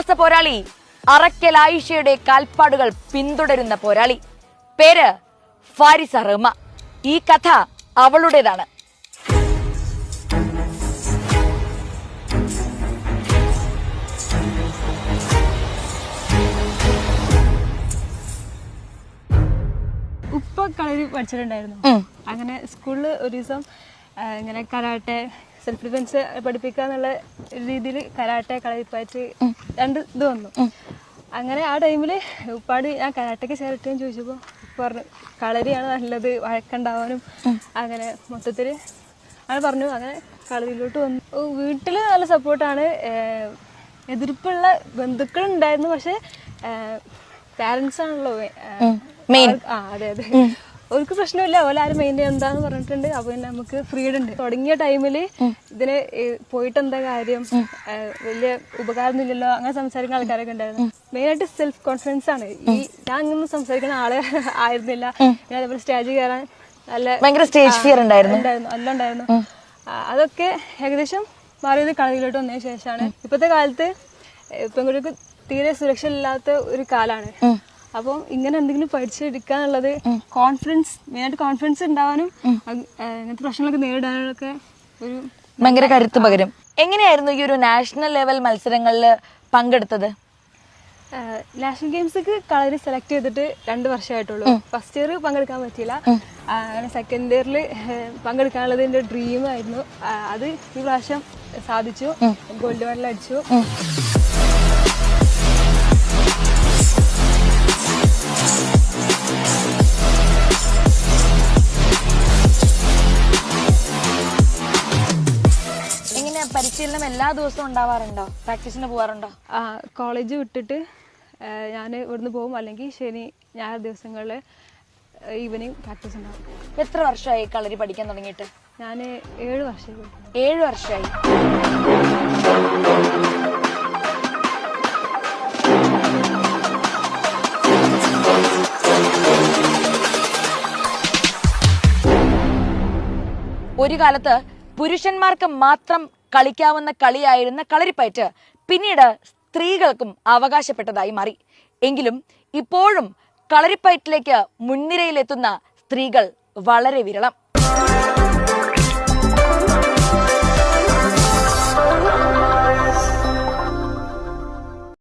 ഇതിഹാസ പോരാളി അറക്കൽ ആയിഷയുടെ കാൽപ്പാടുകൾ പിന്തുടരുന്ന പോരാളി. പേര് ഫാരിസ റഹ്മ. ഈ കഥ അവളുടേതാണ്. ഉപ്പ കളരി പഠിച്ചിട്ടുണ്ടായിരുന്നു. അങ്ങനെ സ്കൂളിൽ ഒരു ദിവസം ഇങ്ങനെ കരാട്ടെ, സെൽഫ് ഡിഫെൻസ് പഠിപ്പിക്കുക എന്നുള്ള രീതിയിൽ കരാട്ടെ, കളരിപ്പാറ്റ് രണ്ട് ഇത് വന്നു. അങ്ങനെ ആ ടൈമിൽ ഉപ്പാട് ഞാൻ കരാട്ടയ്ക്ക് ചേരട്ടെന്ന് ചോദിച്ചപ്പോൾ ഉപ്പ പറഞ്ഞു കളരിയാണ് നല്ലത്, വഴക്കുണ്ടാവാനും. അങ്ങനെ മൊത്തത്തിൽ അങ്ങനെ പറഞ്ഞു. അങ്ങനെ കളരിയിലോട്ട് വന്നു. വീട്ടിൽ നല്ല സപ്പോർട്ടാണ്. എതിർപ്പുള്ള ബന്ധുക്കളുണ്ടായിരുന്നു, പക്ഷെ പാരൻസ് ആണല്ലോ മെയിൻ. അതെ അതെ, അവർക്ക് പ്രശ്നമില്ല, ഓലാരും മെയിൻ എന്താന്ന് പറഞ്ഞിട്ടുണ്ട്. അപ്പൊ പിന്നെ നമുക്ക് ഫ്രീഡം ഉണ്ട്. തുടങ്ങിയ ടൈമില് ഇതിന് പോയിട്ട് എന്താ കാര്യം, വലിയ ഉപകാരം ഇല്ലല്ലോ, അങ്ങനെ സംസാരിക്കുന്ന ആൾക്കാരൊക്കെ ഉണ്ടായിരുന്നു. മെയിനായിട്ട് സെൽഫ് കോൺഫിഡൻസ് ആണ്. ഈ ഞാൻ ഇങ്ങനെ സംസാരിക്കുന്ന ആളെ ആയിരുന്നില്ല. പിന്നെ അതേപോലെ സ്റ്റേജിൽ കയറാൻ ഭയങ്കര സ്റ്റേജ് ഫിയർ ഉണ്ടായിരുന്നു. എല്ലാം ഉണ്ടായിരുന്നു. അതൊക്കെ ഏകദേശം മാറിയത് കളരിയിലോട്ട് വന്നതിന് ശേഷമാണ്. ഇപ്പോഴത്തെ കാലത്ത് പെൺകുട്ടികൾക്ക് തീരെ സുരക്ഷ ഇല്ലാത്ത ഒരു കാലാണ്. അപ്പം ഇങ്ങനെ എന്തെങ്കിലും പഠിച്ചെടുക്കാന്നുള്ളത് കോൺഫിഡൻസ്, മെയിനായിട്ട് കോൺഫിഡൻസ് ഉണ്ടാവാനും ഇങ്ങനത്തെ പ്രശ്നങ്ങളൊക്കെ നേരിടാനൊക്കെ ഒരു ഭയങ്കര കരുത്ത് പകരും. എങ്ങനെയായിരുന്നു ഈ ഒരു നാഷണൽ ലെവൽ മത്സരങ്ങളിൽ പങ്കെടുത്തത്? നാഷണൽ ഗെയിംസ് കളരി സെലക്ട് ചെയ്തിട്ട് 2 വർഷമായിട്ടുള്ളൂ. ഫസ്റ്റ് ഇയർ പങ്കെടുക്കാൻ പറ്റിയില്ല. അങ്ങനെ സെക്കൻഡ് ഇയറിൽ പങ്കെടുക്കാനുള്ളത് എൻ്റെ ഡ്രീം ആയിരുന്നു. അത് ഈ പ്രാവശ്യം സാധിച്ചു. ഗോൾഡ് മെഡൽ അടിച്ചു. പരിശീലനം എല്ലാ ദിവസവും ഉണ്ടാവാറുണ്ടോ? പ്രാക്ടീസിന് പോവാറുണ്ടോ? കോളേജ് വിട്ടിട്ട് ഞാൻ ഇവിടുന്ന് പോകും, അല്ലെങ്കിൽ ശനി ഞായർ ദിവസങ്ങളിൽ ഈവനിങ് പ്രാക്ടീസ് ഉണ്ടാവും. എത്ര വർഷമായി കളരി പഠിക്കാൻ തുടങ്ങിയിട്ട്? ഞാൻ 7 വർഷമായി. 7 വർഷമായി. ഒരു കാലത്ത് പുരുഷന്മാർക്ക് മാത്രം കളിക്കാവുന്ന കളിയായിരുന്ന കളരിപ്പയറ്റ് പിന്നീട് സ്ത്രീകൾക്കും അവകാശപ്പെട്ടതായി മാറി. എങ്കിലും ഇപ്പോഴും കളരിപ്പയറ്റിലേക്ക് മുൻനിരയിലെത്തുന്ന സ്ത്രീകൾ വളരെ വിരളം.